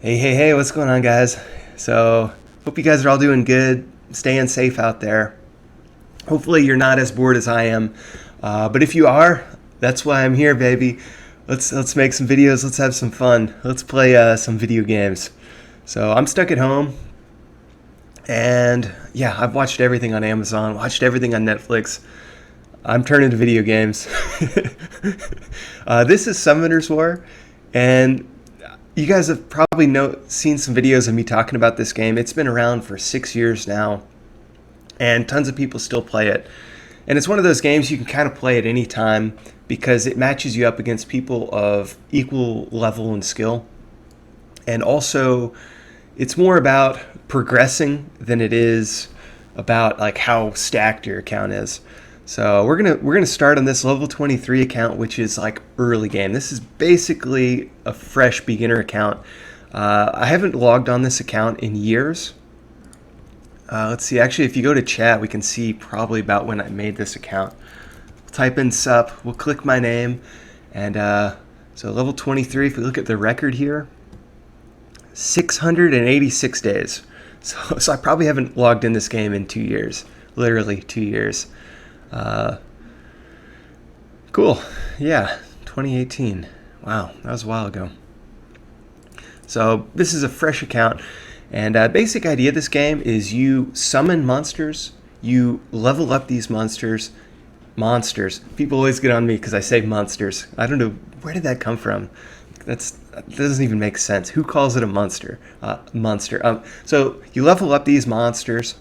Hey, what's going on, guys? So, hope you guys are all doing good, staying safe out there. Hopefully, you're not as bored as I am. But if you are, that's why I'm here, baby. Let's make some videos. Let's have some fun. Let's play some video games. So, I'm stuck at home, and yeah, I've watched everything on Amazon, watched everything on Netflix. I'm turning to video games. This is Summoner's War, and you guys have probably seen some videos of me talking about this game. It's been around for 6 years now, and tons of people still play it. And it's one of those games you can kind of play at any time because it matches you up against people of equal level and skill. And also, it's more about progressing than it is about like how stacked your account is. So we're gonna start on this level 23 account, which is like early game. This is basically a fresh beginner account. I haven't logged on this account in years. Let's see. Actually, if you go to chat, we can see probably about when I made this account. Type in sup. We'll click my name, and so level 23. If we look at the record here, 686 days. So I probably haven't logged in this game in 2 years. Literally 2 years. Cool. Yeah, 2018. Wow, that was a while ago. So this is a fresh account, and basic idea of this game is you summon monsters, you level up these monsters. People always get on me because I say monsters. I don't know, where did that come from? That doesn't even make sense. Who calls it a monster? So you level up these monsters,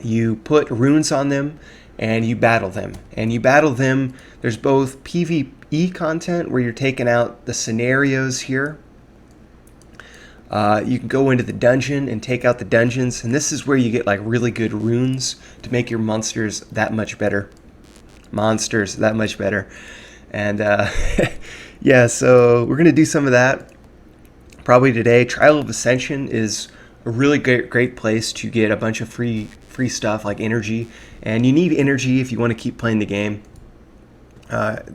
you put runes on them, and you battle them. There's both PvE content where you're taking out the scenarios here. You can go into the dungeon and take out the dungeons, and this is where you get like really good runes to make your monsters that much better. And yeah, so we're gonna do some of that probably today. Trial of Ascension is a really great place to get a bunch of free stuff like energy, and you need energy if you want to keep playing the game.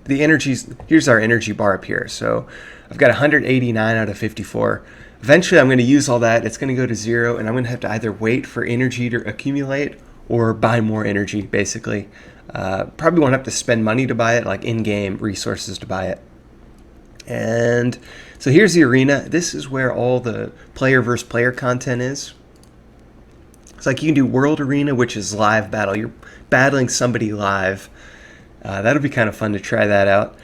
Here's our energy bar up here. So I've got 189 out of 54. Eventually I'm going to use all that. It's going to go to 0, and I'm going to have to either wait for energy to accumulate or buy more energy, basically. Probably won't have to spend money to buy it, like in-game resources to buy it. And so here's the arena. This is where all the player versus player content is. It's like you can do World Arena, which is live battle. You're battling somebody live. That'll be kind of fun to try that out.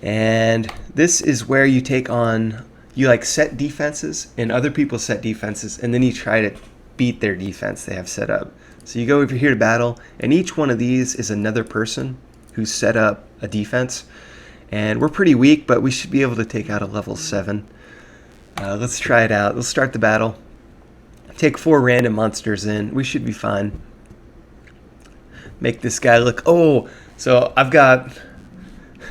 And this is where you like set defenses, and other people set defenses, and then you try to beat their defense they have set up. So you go over here to battle, and each one of these is another person who's set up a defense. And we're pretty weak, but we should be able to take out a level 7. Let's try it out. Let's start the battle. Take 4 random monsters in. We should be fine. Make this guy look... Oh, so I've got...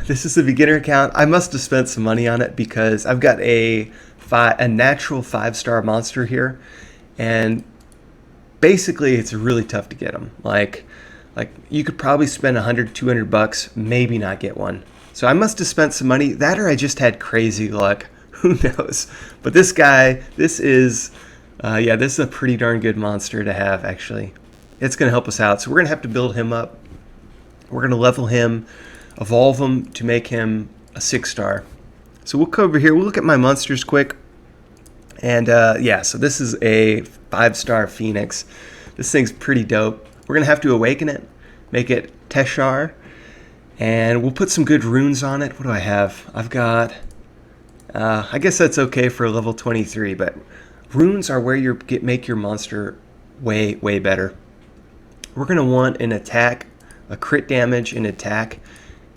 This is the beginner account. I must have spent some money on it because I've got a natural 5-star monster here. And basically, it's really tough to get them. Like you could probably spend $100, $200, maybe not get one. So I must have spent some money. That or I just had crazy luck. Who knows? But this guy, this is a pretty darn good monster to have, actually. It's going to help us out. So we're going to have to build him up. We're going to level him, evolve him to make him a 6-star. So we'll come over here. We'll look at my monsters quick. And so this is a 5-star Phoenix. This thing's pretty dope. We're going to have to awaken it, make it Teshar. And we'll put some good runes on it. What do I have? I've got... I guess that's okay for a level 23, but runes are where you make your monster way better. We're going to want an attack, a crit damage, an attack,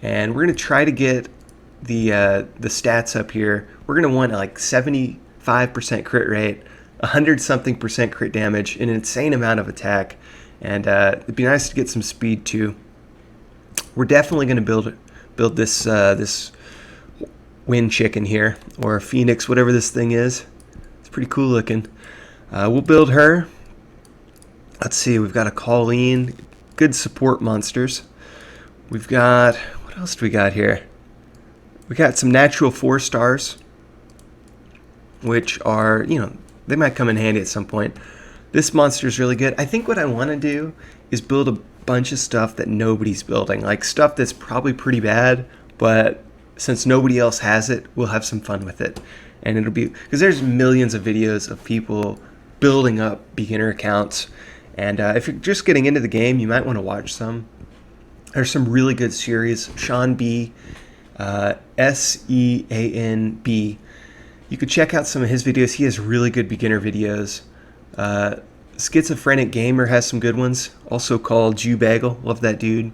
and we're going to try to get the stats up here. We're going to want like 75% crit rate, 100-something% crit damage, an insane amount of attack, and it'd be nice to get some speed too. We're definitely going to build this wind chicken here, or phoenix, whatever this thing is. It's pretty cool looking. We'll build her. Let's see, we've got a Colleen, good support monsters. We've got, what else do we got here? We got some natural 4 stars. which are, they might come in handy at some point. This monster is really good. I think what I want to do is build a bunch of stuff that nobody's building, like stuff that's probably pretty bad, but since nobody else has it, we'll have some fun with it. And it'll be, because there's millions of videos of people building up beginner accounts, and if you're just getting into the game, you might want to watch some. There's some really good series. Sean B, Seanb. You could check out some of his videos. He has really good beginner videos. Schizophrenic Gamer has some good ones. Also called Jew Bagel. Love that dude.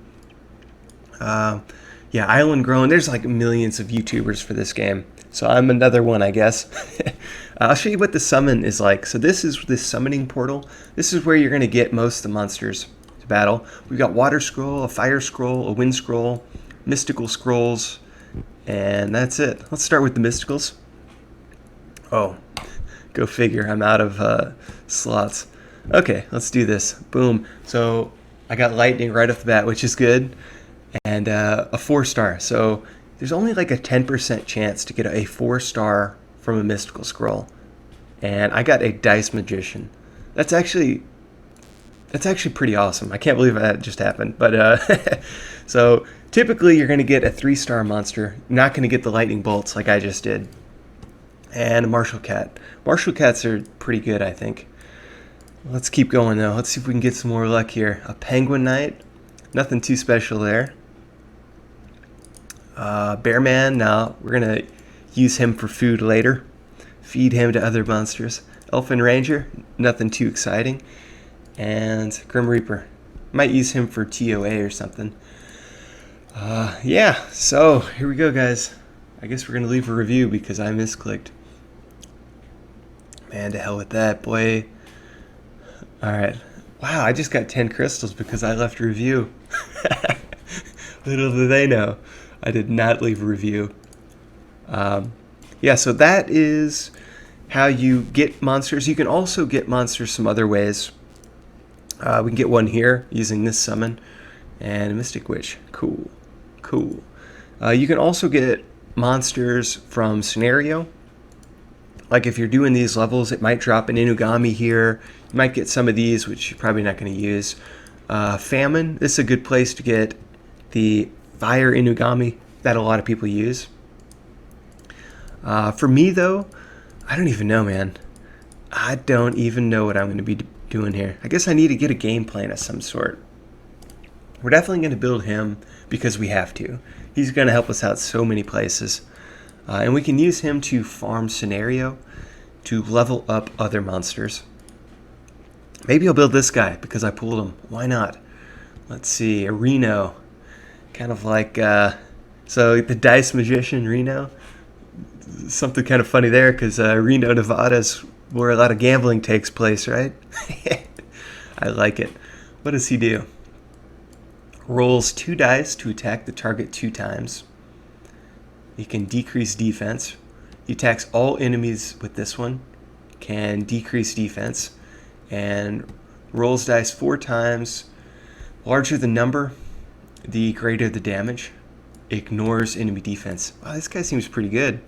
Yeah, Island Grown. There's like millions of YouTubers for this game. So I'm another one, I guess. I'll show you what the summon is like. So this is the summoning portal. This is where you're going to get most of the monsters to battle. We've got Water Scroll, a Fire Scroll, a Wind Scroll, Mystical Scrolls, and that's it. Let's start with the Mysticals. Oh, go figure. I'm out of slots. Okay, let's do this. Boom. So I got Lightning right off the bat, which is good. And a 4-star. So there's only like a 10% chance to get a 4-star from a Mystical Scroll. And I got a Dice Magician. That's actually pretty awesome. I can't believe that just happened. But so typically you're going to get a 3-star monster. You're not going to get the Lightning Bolts like I just did. And a Martial Cat. Martial Cats are pretty good, I think. Let's keep going though. Let's see if we can get some more luck here. A Penguin Knight. Nothing too special there. Bearman, no, we're going to use him for food later. Feed him to other monsters. Elfin Ranger, nothing too exciting. And Grim Reaper. Might use him for TOA or something. Yeah, so here we go, guys. I guess we're going to leave a review because I misclicked. Man, to hell with that, boy. Alright. Wow, I just got 10 crystals because I left a review. Little do they know, I did not leave a review. Yeah, so that is how you get monsters. You can also get monsters some other ways. We can get one here using this summon. And Mystic Witch. Cool. Cool. You can also get monsters from scenario. Like if you're doing these levels, it might drop an Inugami here. You might get some of these, which you're probably not going to use. Famine, this is a good place to get the Fire Inugami that a lot of people use. For me, though, I don't even know, man. I don't even know what I'm going to be doing here. I guess I need to get a game plan of some sort. We're definitely going to build him because we have to. He's going to help us out so many places. And we can use him to farm scenario to level up other monsters. Maybe I'll build this guy because I pulled him. Why not? Let's see, a Reno. Kind of like, so the Dice Magician Reno. Something kind of funny there because Reno, Nevada is where a lot of gambling takes place, right? I like it. What does he do? Rolls 2 dice to attack the target 2 times. He can decrease defense. He attacks all enemies with this one. Can decrease defense. And rolls dice 4 times. Larger the number, the greater the damage. Ignores enemy defense. Wow, this guy seems pretty good.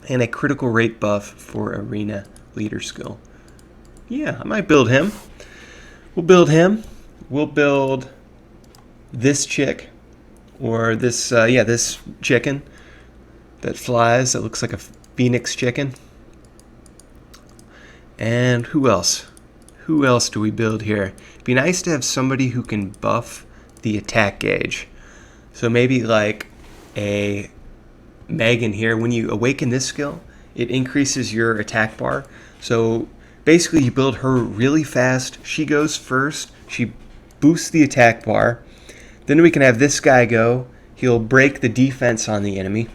And a critical rate buff for Arena Leader skill. Yeah, I might build him. We'll build him. We'll build this chick. Or this, this chicken that flies, that looks like a phoenix chicken. And who else? Who else do we build here? It'd be nice to have somebody who can buff the attack gauge. So maybe like a Megan here. When you awaken this skill, it increases your attack bar. So basically you build her really fast. She goes first. She boosts the attack bar. Then we can have this guy go. He'll break the defense on the enemy.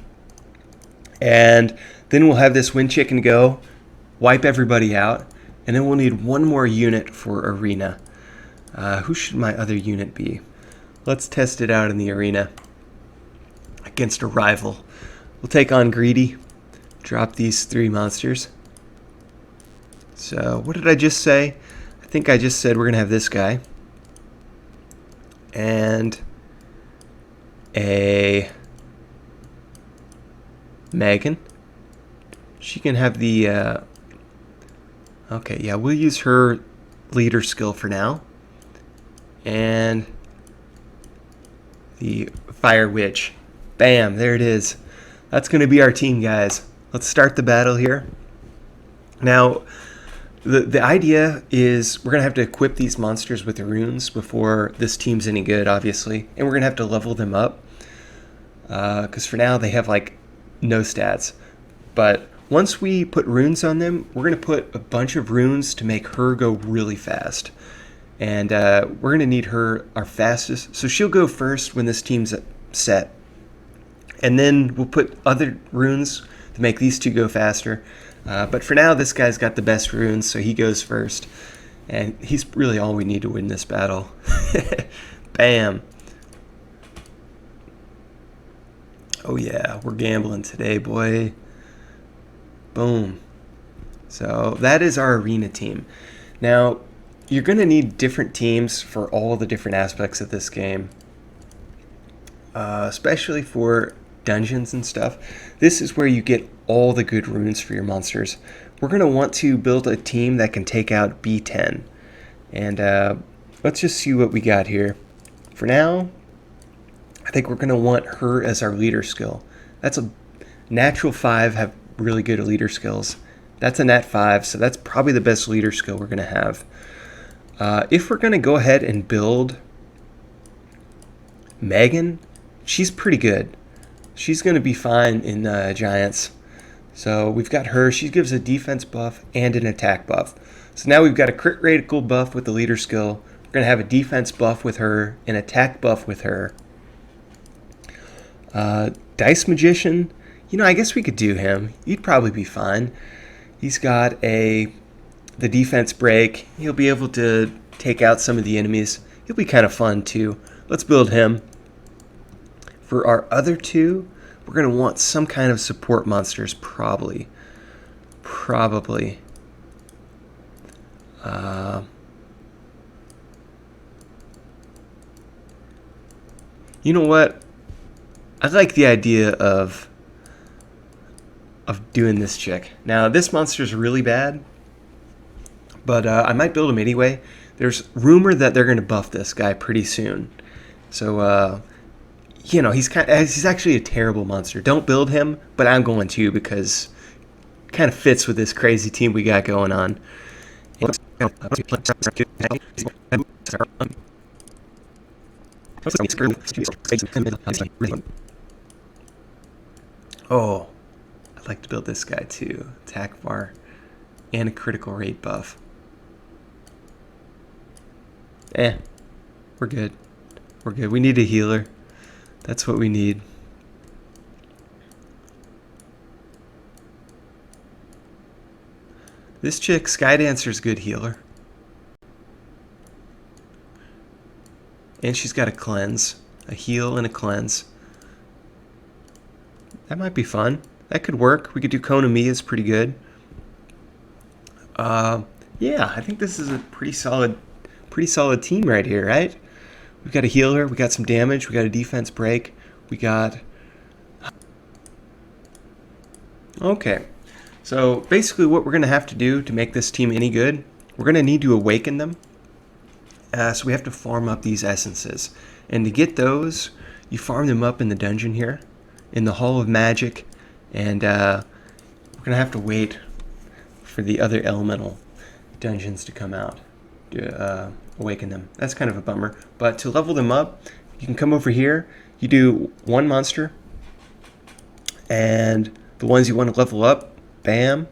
And then we'll have this Wind Chicken go, wipe everybody out. And then we'll need one more unit for Arena. Who should my other unit be? Let's test it out in the arena against a rival. We'll take on Greedy. Drop these 3 monsters. So what did I just say? I think I just said we're going to have this guy. And a Megan. She can have the... okay, yeah, we'll use her leader skill for now. And the Fire Witch. Bam, there it is. That's going to be our team, guys. Let's start the battle here. Now, the idea is we're going to have to equip these monsters with the runes before this team's any good, obviously. And we're going to have to level them up. Because for now, they have, like, no stats. But once we put runes on them, we're going to put a bunch of runes to make her go really fast. And we're going to need her our fastest. So she'll go first when this team's set. And then we'll put other runes to make these two go faster. But for now, this guy's got the best runes, so he goes first. And he's really all we need to win this battle. Bam. Oh yeah, we're gambling today, boy. Boom. So that is our arena team. Now, you're going to need different teams for all the different aspects of this game. Especially for dungeons and stuff. This is where you get all the good runes for your monsters. We're going to want to build a team that can take out B10. And let's just see what we got here. For now, I think we're going to want her as our leader skill. That's a natural 5, have really good leader skills. That's a nat 5, so that's probably the best leader skill we're going to have. If we're going to go ahead and build Megan, she's pretty good. She's going to be fine in Giants. So we've got her. She gives a defense buff and an attack buff. So now we've got a crit radical buff with the leader skill. We're going to have a defense buff with her, an attack buff with her. Dice Magician, you know, I guess we could do him. He'd probably be fine. He's got the defense break. He'll be able to take out some of the enemies. He'll be kind of fun too. Let's build him. For our other two, we're going to want some kind of support monsters, probably. You know what? I like the idea of doing this chick. Now, this monster's really bad, but I might build him anyway. There's rumor that they're going to buff this guy pretty soon. So, you know, he's actually a terrible monster. Don't build him, but I'm going to because it kind of fits with this crazy team we got going on. Oh, I'd like to build this guy too. Attack bar and a critical rate buff. We're good. We're good. We need a healer. That's what we need. This chick, Skydancer's a good healer. And she's got a cleanse. A heal and a cleanse. That might be fun. That could work. We could do Konamiya's pretty good. Yeah, I think this is a pretty solid team right here, right? We've got a healer, we got some damage, we got a defense break, we got... Okay, so basically what we're going to have to do to make this team any good, we're going to need to awaken them. So we have to farm up these essences. And to get those, you farm them up in the dungeon here, in the Hall of Magic, and we're going to have to wait for the other elemental dungeons to come out to awaken them. That's kind of a bummer. But to level them up, you can come over here, you do one monster, and the ones you want to level up, bam,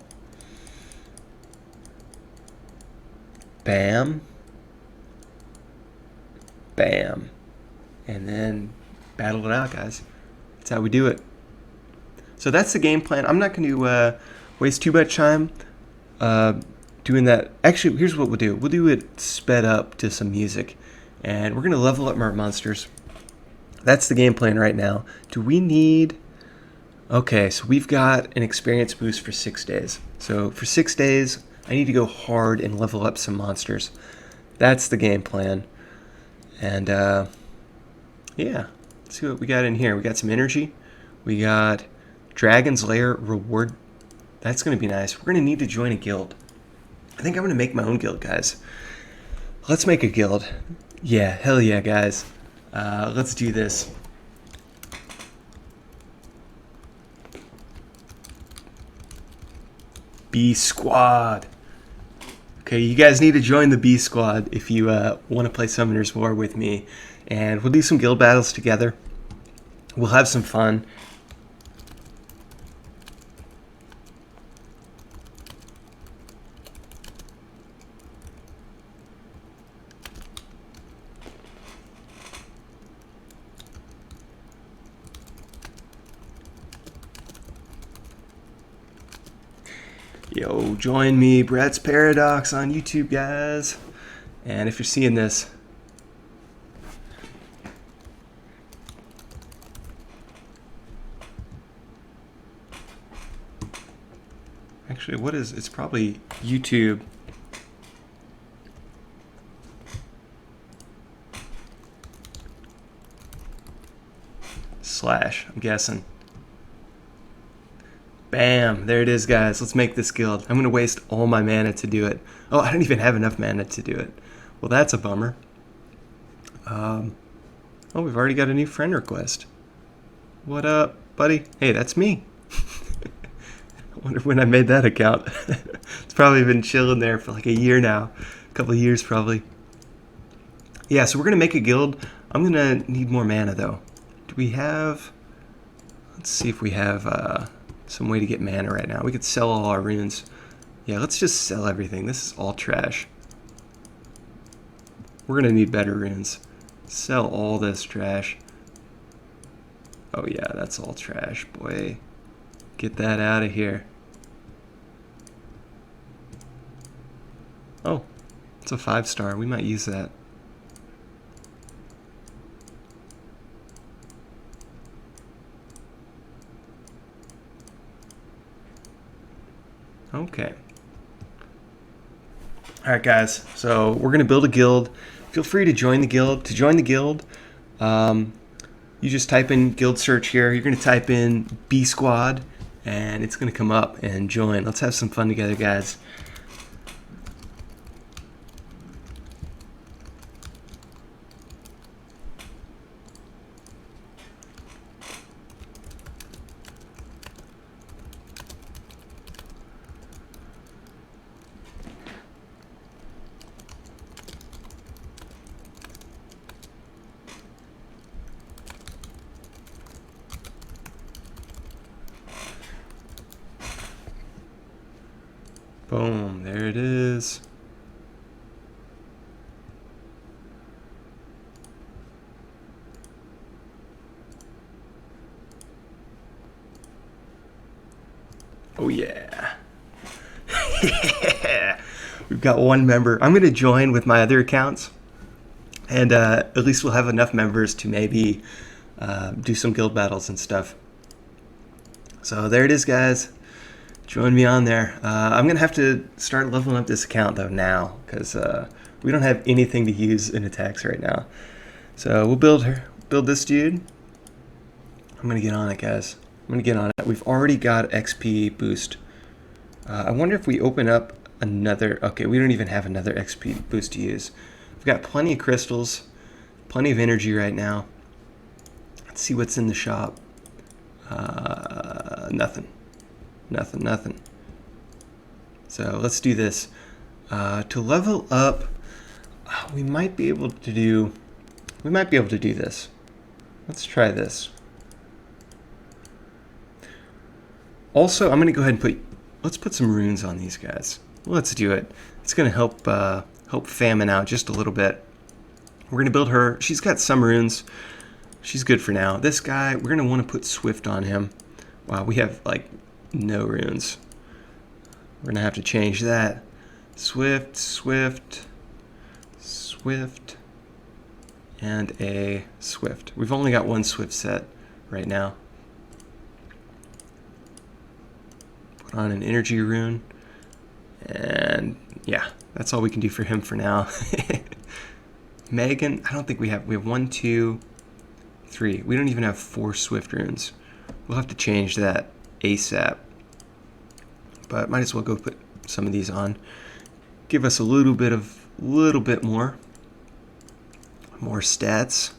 bam, bam, and then battle it out, guys. That's how we do it. So that's the game plan. I'm not going to waste too much time doing that. Actually, here's what we'll do. We'll do it sped up to some music, and we're going to level up our monsters. That's the game plan right now. Do we need... Okay, so we've got an experience boost for 6 days. So for 6 days, I need to go hard and level up some monsters. That's the game plan. And yeah, let's see what we got in here. We got some energy. We got Dragon's Lair reward. That's going to be nice. We're going to need to join a guild. I think I'm going to make my own guild, guys. Let's make a guild. Yeah, hell yeah, guys. Let's do this. BeeSquad. Okay, you guys need to join the BeeSquad if you want to play Summoner's War with me. And we'll do some guild battles together. We'll have some fun. Yo, join me, Brett's Paradox on YouTube, guys. And if you're seeing this, actually, what is, it's probably YouTube. / I'm guessing. Bam, there it is, guys. Let's make this guild. I'm going to waste all my mana to do it. Oh, I don't even have enough mana to do it. Well, that's a bummer. Oh, we've already got a new friend request. What up, buddy? Hey, that's me. I wonder when I made that account. It's probably been chilling there for like a year now. A couple of years, probably. Yeah, so we're going to make a guild. I'm going to need more mana, though. Do we have... Let's see if we have... some way to get mana right now. We could sell all our runes. Yeah, let's just sell everything. This is all trash. We're gonna need better runes. Sell all this trash. Oh yeah, that's all trash, boy. Get that out of here. Oh, it's a 5-star. We might use that. Okay. Alright guys, so we're going to build a guild. Feel free to join the guild. To join the guild, you just type in guild search here. You're going to type in BeeSquad, and it's going to come up and join. Let's have some fun together, guys. Boom, there it is. Oh yeah. Yeah. We've got one member. I'm going to join with my other accounts, and at least we'll have enough members to maybe do some guild battles and stuff. So there it is, guys. Join me on there. I'm going to have to start leveling up this account, though, now, because we don't have anything to use in attacks right now. So we'll build this dude. I'm going to get on it, guys. I'm going to get on it. We've already got XP boost. I wonder if we open up another... Okay, we don't even have another XP boost to use. We've got plenty of crystals, plenty of energy right now. Let's see what's in the shop. Nothing. Nothing. So let's do this. To level up, we might be able to do this. Let's try this. Also, I'm going to go ahead and let's put some runes on these guys. Let's do it. It's going to help Famine out just a little bit. We're going to build her. She's got some runes. She's good for now. This guy, we're going to want to put Swift on him. Wow, we have like no runes. We're going to have to change that. Swift, and a Swift. We've only got one Swift set right now. Put on an energy rune. And yeah, that's all we can do for him for now. Megan, I don't think we have 1, 2, 3. We don't even have 4 Swift runes. We'll have to change that ASAP. but might as well go put some of these on. Give us a little bit more stats.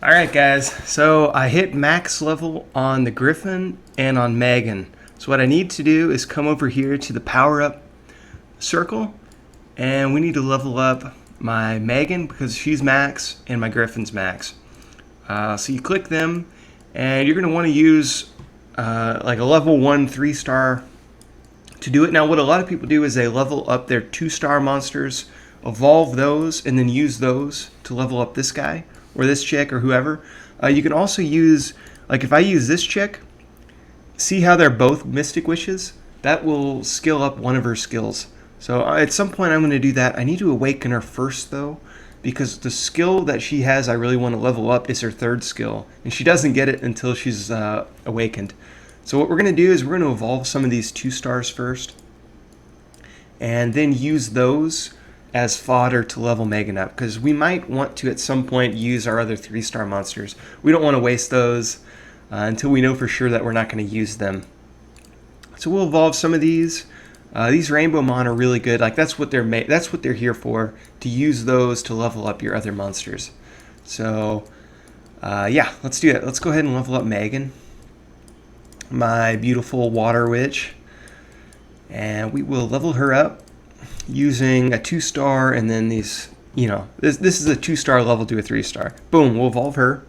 Alright guys, so I hit max level on the Griffin and on Megan. So what I need to do is come over here to the power up circle, and we need to level up my Megan because she's max and my Griffin's max. So you click them, and you're going to want to use like a level 1 3-star to do it. Now what a lot of people do is they level up their 2-star monsters, evolve those, and then use those to level up this guy or this chick or whoever. You can also use, like if I use this chick, see how they're both Mystic Wishes? That will skill up one of her skills. So at some point I'm going to do that. I need to awaken her first though, because the skill that she has I really want to level up is her 3rd skill, and she doesn't get it until she's awakened. So what we're going to do is we're going to evolve some of these 2-stars first, and then use those as fodder to level Megan up, because we might want to at some point use our other 3-star monsters. We don't want to waste those until we know for sure that we're not going to use them. So we'll evolve some of these. These Rainbow Mon are really good. Like that's what they're here for, to use those to level up your other monsters. So yeah, let's do it. Let's go ahead and level up Megan. my beautiful water witch. And we will level her up using a 2-star, and then these, this is a 2-star level to a 3-star. Boom, we'll evolve her.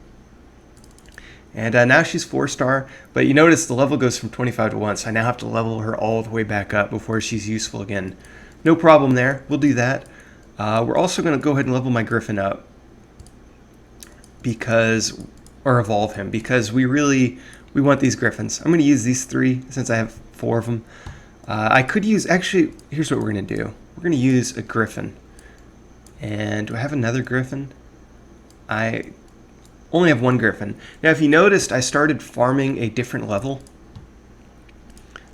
And now she's 4-star, but you notice the level goes from 25 to 1, so I now have to level her all the way back up before she's useful again. No problem there, we'll do that. We're also going to go ahead and level my Griffin up, or evolve him, because we want these Griffins. I'm going to use these 3 since I have 4 of them. I could use, actually, here's what we're going to do. We're going to use a Griffin. And do I have another Griffin? I only have 1 Griffin. Now, if you noticed, I started farming a different level.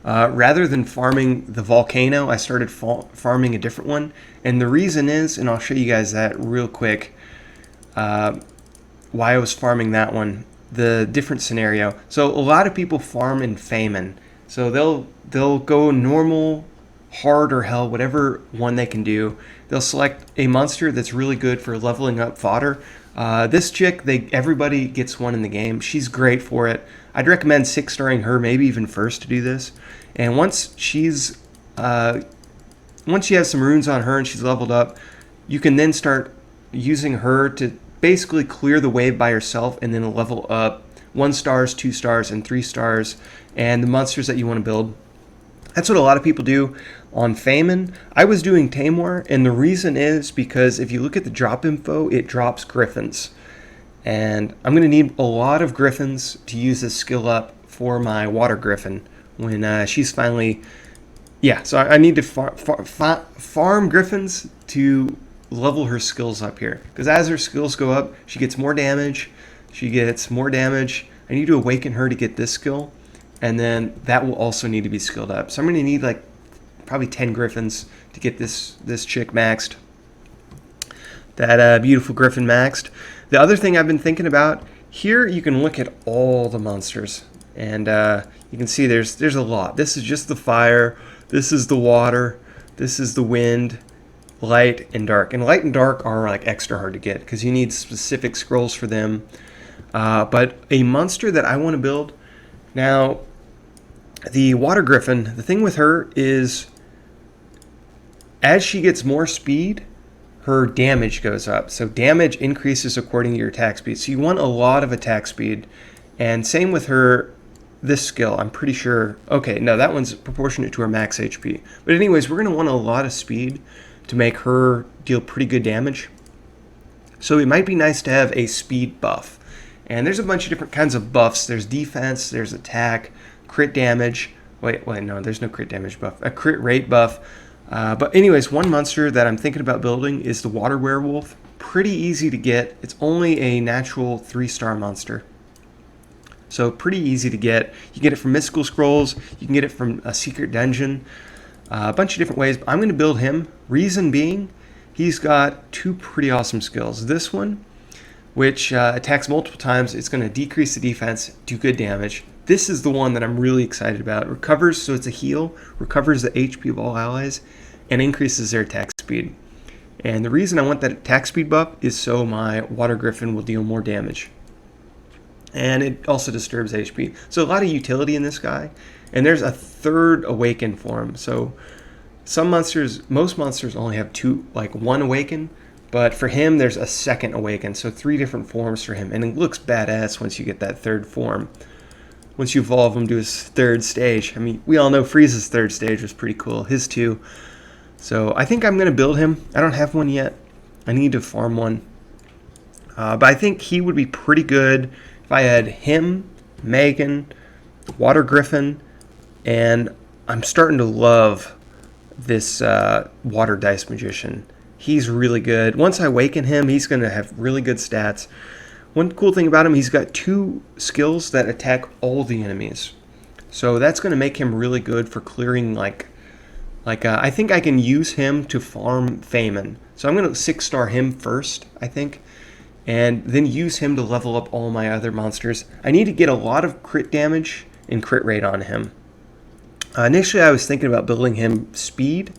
Rather than farming the volcano, I started farming a different one. And the reason is, and I'll show you guys that real quick, why I was farming that one, the different scenario. So a lot of people farm in famine. So they'll go normal, hard, or hell, whatever one they can do. They'll select a monster that's really good for leveling up fodder. This chick, everybody gets one in the game. She's great for it. I'd recommend 6-starring her, maybe even first, to do this. And once she has some runes on her and she's leveled up, you can then start using her to basically clear the wave by herself and then level up 1 stars, 2 stars, and 3 stars, and the monsters that you want to build. That's what a lot of people do on Famine. I was doing Tamor, and the reason is because if you look at the drop info, it drops Griffins. And I'm going to need a lot of Griffins to use this skill up for my Water Griffin when she's finally... Yeah, so I need to farm Griffins to level her skills up here. Because as her skills go up, she gets more damage. She gets more damage. I need to awaken her to get this skill. And then that will also need to be skilled up. So I'm going to need like probably 10 Griffins to get this chick maxed. That beautiful Griffin maxed. The other thing I've been thinking about, here you can look at all the monsters. And you can see there's a lot. This is just the fire. This is the water. This is the wind, light, and dark. And light and dark are like extra hard to get because you need specific scrolls for them. But a monster that I want to build, now, the Water Griffin, the thing with her is as she gets more speed, her damage goes up. So damage increases according to your attack speed. So you want a lot of attack speed. And same with her, this skill, I'm pretty sure. Okay, no, that one's proportionate to her max HP. But anyways, we're going to want a lot of speed to make her deal pretty good damage. So it might be nice to have a speed buff. And there's a bunch of different kinds of buffs. There's defense, there's attack, crit damage. Wait, no, there's no crit damage buff. A crit rate buff. But anyways, one monster that I'm thinking about building is the Water Werewolf. Pretty easy to get. It's only a natural 3-star monster. So pretty easy to get. You get it from mystical scrolls. You can get it from a secret dungeon. A bunch of different ways. But I'm going to build him. Reason being, he's got 2 pretty awesome skills. This one, which attacks multiple times. It's going to decrease the defense, do good damage. This is the one that I'm really excited about. It recovers, so it's a heal, recovers the HP of all allies, and increases their attack speed. And the reason I want that attack speed buff is so my Water Griffin will deal more damage. And it also disturbs HP. So a lot of utility in this guy. And there's a 3rd awaken form. So most monsters only have 1 awaken. But for him, there's a 2nd awaken, so 3 different forms for him. And it looks badass once you get that 3rd form. Once you evolve him to his 3rd stage. I mean, we all know Frieza's 3rd stage was pretty cool. His too. So I think I'm going to build him. I don't have one yet. I need to farm one. But I think he would be pretty good if I had him, Megan, Water Griffin, and I'm starting to love this Water Dice Magician. He's really good. Once I awaken him, he's going to have really good stats. One cool thing about him, he's got 2 skills that attack all the enemies. So that's going to make him really good for clearing I think I can use him to farm Famine. So I'm going to 6-star him first, I think. And then use him to level up all my other monsters. I need to get a lot of crit damage and crit rate on him. Initially, I was thinking about building him speed,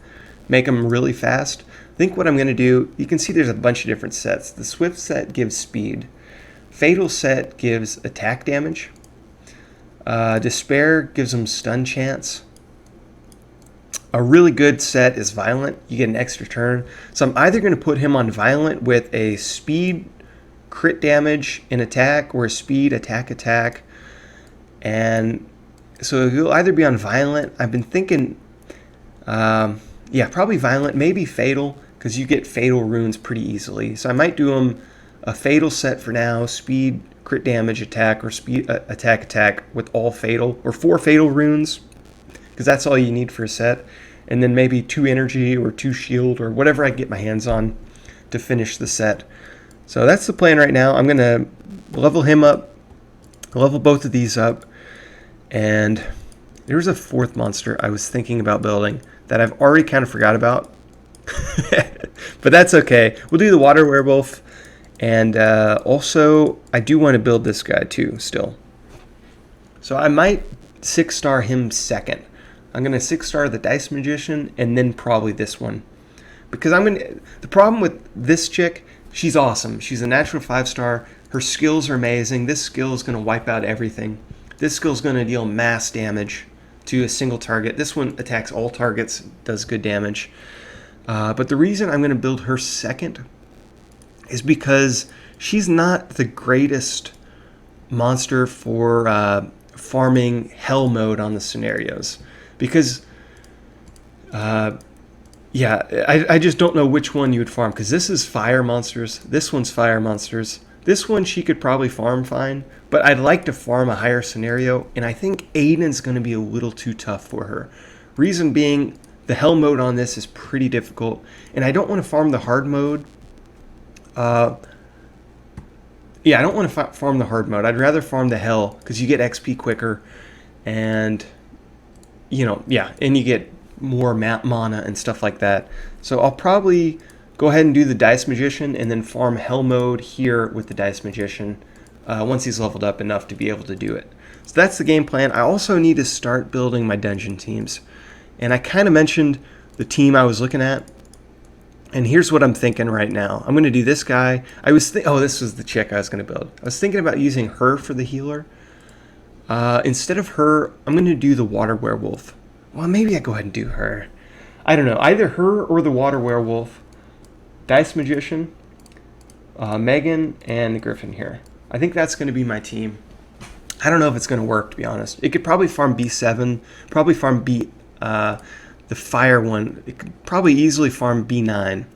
make him really fast. I think what I'm going to do, you can see there's a bunch of different sets. The Swift set gives speed. Fatal set gives attack damage. Despair gives him stun chance. A really good set is Violent. You get an extra turn. So I'm either going to put him on Violent with a speed crit damage in attack or a speed attack. And so he'll either be on Violent. I've been thinking, probably Violent, maybe Fatal, because you get Fatal runes pretty easily. So I might do him a Fatal set for now, speed, crit damage, attack, or speed attack with all Fatal, or 4 Fatal runes, because that's all you need for a set. And then maybe 2 energy or 2 shield or whatever I get my hands on to finish the set. So that's the plan right now. I'm going to level him up, level both of these up, and there's a 4th monster I was thinking about building that I've already kind of forgot about. But that's okay. We'll do the Water Werewolf, and also I do want to build this guy too still. So I might 6-star him second. I'm going to 6-star the Dice Magician and then probably this one. Because the problem with this chick, she's awesome. She's a natural 5-star. Her skills are amazing. This skill is going to wipe out everything. This skill is going to deal mass damage to a single target. This one attacks all targets, does good damage. But the reason I'm going to build her second is because she's not the greatest monster for farming hell mode on the scenarios. Because, I just don't know which one you would farm. Because this is fire monsters. This one's fire monsters. This one she could probably farm fine. But I'd like to farm a higher scenario. And I think Aiden's going to be a little too tough for her. Reason being, the hell mode on this is pretty difficult. And I don't want to farm the hard mode. I don't want to farm the hard mode. I'd rather farm the hell. Because you get XP quicker. And and you get more mana and stuff like that. So I'll probably go ahead and do the Dice Magician and then farm Hell Mode here with the Dice Magician once he's leveled up enough to be able to do it. So that's the game plan. I also need to start building my dungeon teams. And I kind of mentioned the team I was looking at. And here's what I'm thinking right now. I'm going to do this guy. This was the chick I was going to build. I was thinking about using her for the healer. Instead of her, I'm going to do the Water Werewolf. Well, maybe I go ahead and do her. I don't know. Either her or the Water Werewolf. Dice Magician, Megan, and the Griffin here. I think that's going to be my team. I don't know if it's going to work, to be honest. It could probably farm B7, probably farm the fire one. It could probably easily farm B9.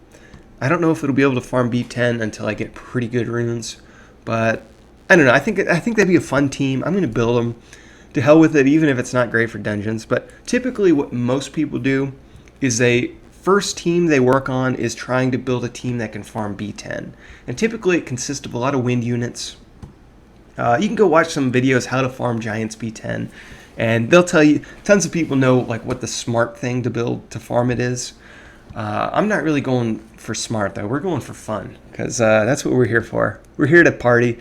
I don't know if it'll be able to farm B10 until I get pretty good runes, but I don't know. I think that'd be a fun team. I'm going to build them. To hell with it, even if it's not great for dungeons. But typically what most people do is first team they work on is trying to build a team that can farm B10. And typically it consists of a lot of wind units. You can go watch some videos how to farm giants B10. And they'll tell you, tons of people know like what the smart thing to build to farm it is. I'm not really going for smart though. We're going for fun because that's what we're here for. We're here to party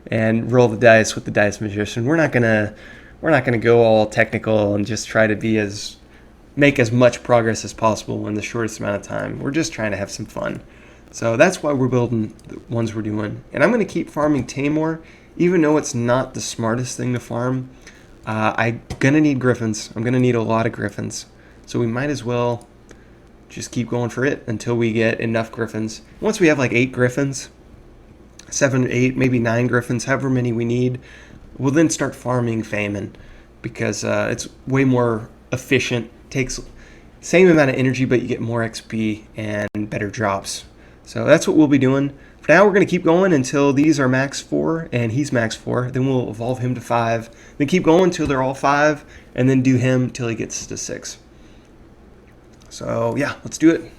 and roll the dice with the Dice Magician. We're not gonna go all technical and just try to make as much progress as possible in the shortest amount of time. We're just trying to have some fun. So that's why we're building the ones we're doing. And I'm going to keep farming Tamor, even though it's not the smartest thing to farm. I'm going to need Griffins. I'm going to need a lot of Griffins. So we might as well just keep going for it until we get enough Griffins. Once we have like 8 Griffins, 7 or 8, maybe 9 Griffins, however many we need, we'll then start farming Famine because it's way more efficient. Takes same amount of energy, but you get more XP and better drops. So that's what we'll be doing. For now, we're going to keep going until these are max 4 and he's max 4. Then we'll evolve him to 5. Then keep going until they're all 5, and then do him till he gets to 6. So yeah, let's do it.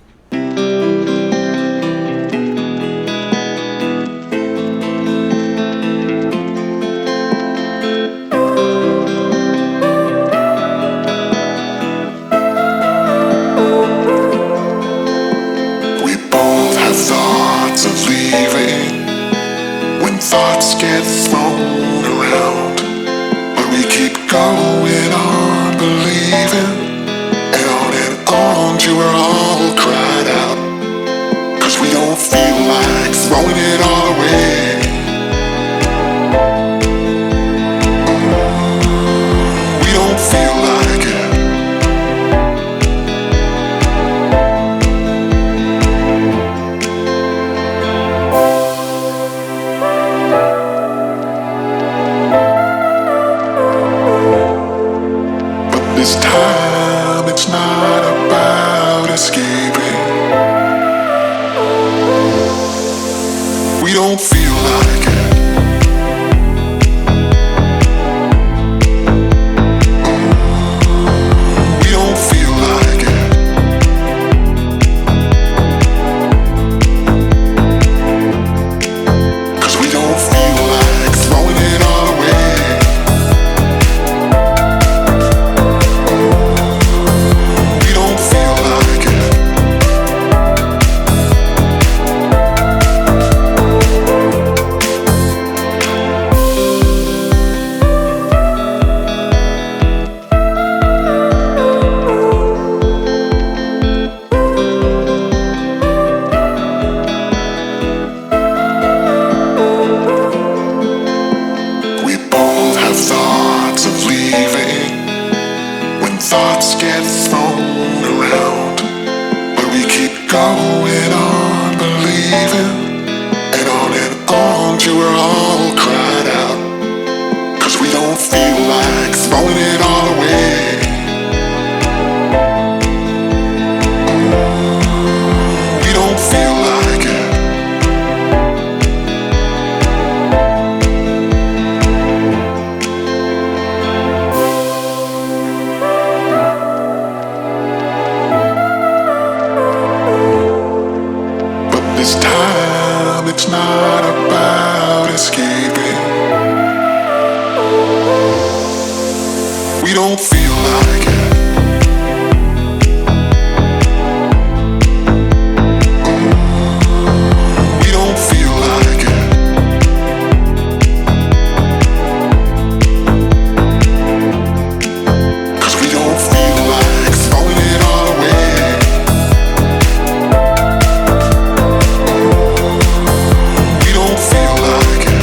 Thoughts get thrown around, but we keep going on believing. And on till we're all cried out, 'cause we don't feel like throwing it all away. this time it's not about escaping. We don't feel like it. We don't feel like it. Cause we don't feel like throwing it all away. We don't feel like it. We both have thoughts of leaving when thoughts get thrown around. But we keep going on believing, and on till we're all cried out. Cause we don't feel like throwing it all away. We don't feel like it. But this time it's not about escaping. We don't feel like it. We don't feel like it. Cause we don't feel like throwing it all away. We don't feel like it.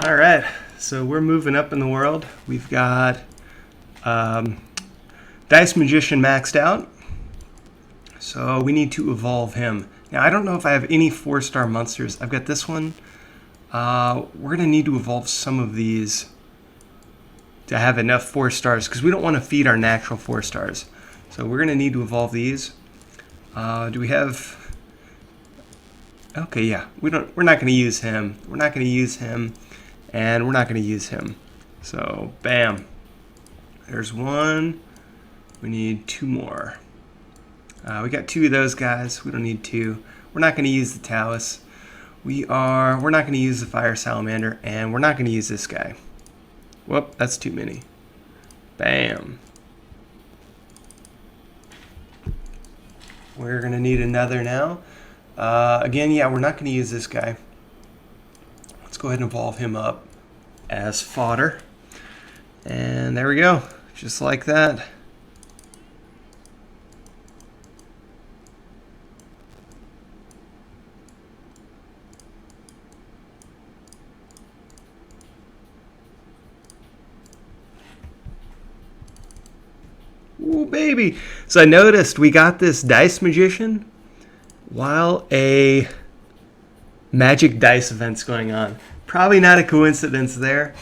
All right, so we're moving up in the world. We've got Dice Magician maxed out, so we need to evolve him. Now, I don't know if I have any 4-star monsters. I've got this one. We're going to need to evolve some of these to have enough 4 stars, because we don't want to feed our natural 4 stars. So we're going to need to evolve these. Do we have... Okay, yeah, we're not going to use him. We're not going to use him. And we're not going to use him. So, bam. There's one. We need 2 more. We got 2 of those guys. We don't need 2. We're not going to use the Talus. We're not going to use the Fire Salamander. And we're not going to use this guy. Whoop, that's too many. Bam. We're going to need another now. Again, yeah, we're not going to use this guy. Let's go ahead and evolve him up as fodder. And there we go. Just like that. Ooh, baby. So I noticed we got this Dice Magician while a Magic Dice event's going on. Probably not a coincidence there.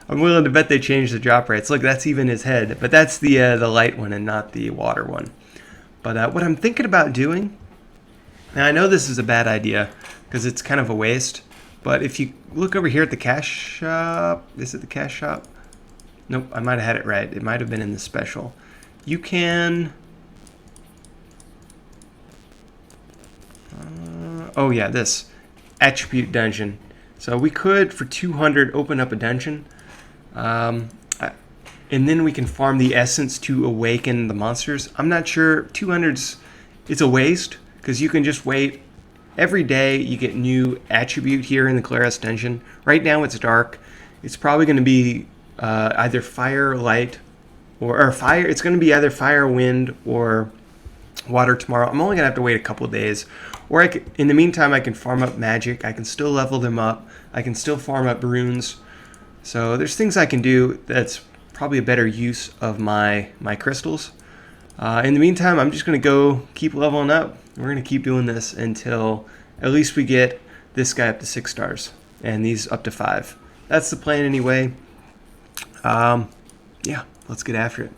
I'm willing to bet they changed the drop rates. Look, that's even his head. But that's the light one and not the water one. But what I'm thinking about doing, and I know this is a bad idea because it's kind of a waste, but if you look over here at the cash shop, is it the cash shop? Nope, I might have had it right. It might have been in the special. You can... oh yeah, this attribute dungeon. So we could, for 200, open up a dungeon. And then we can farm the essence to awaken the monsters. I'm not sure. 200's, it's a waste, because you can just wait. Every day you get new attribute here in the Claris dungeon. Right now it's dark. It's probably going to be either fire, light, or fire. It's going to be either fire, wind, or water tomorrow. I'm only going to have to wait a couple days. Or in the meantime, I can farm up magic. I can still level them up. I can still farm up runes. So there's things I can do that's probably a better use of my crystals. In the meantime, I'm just going to go keep leveling up. We're going to keep doing this until at least we get this guy up to 6 stars and these up to 5. That's the plan anyway. Yeah, let's get after it.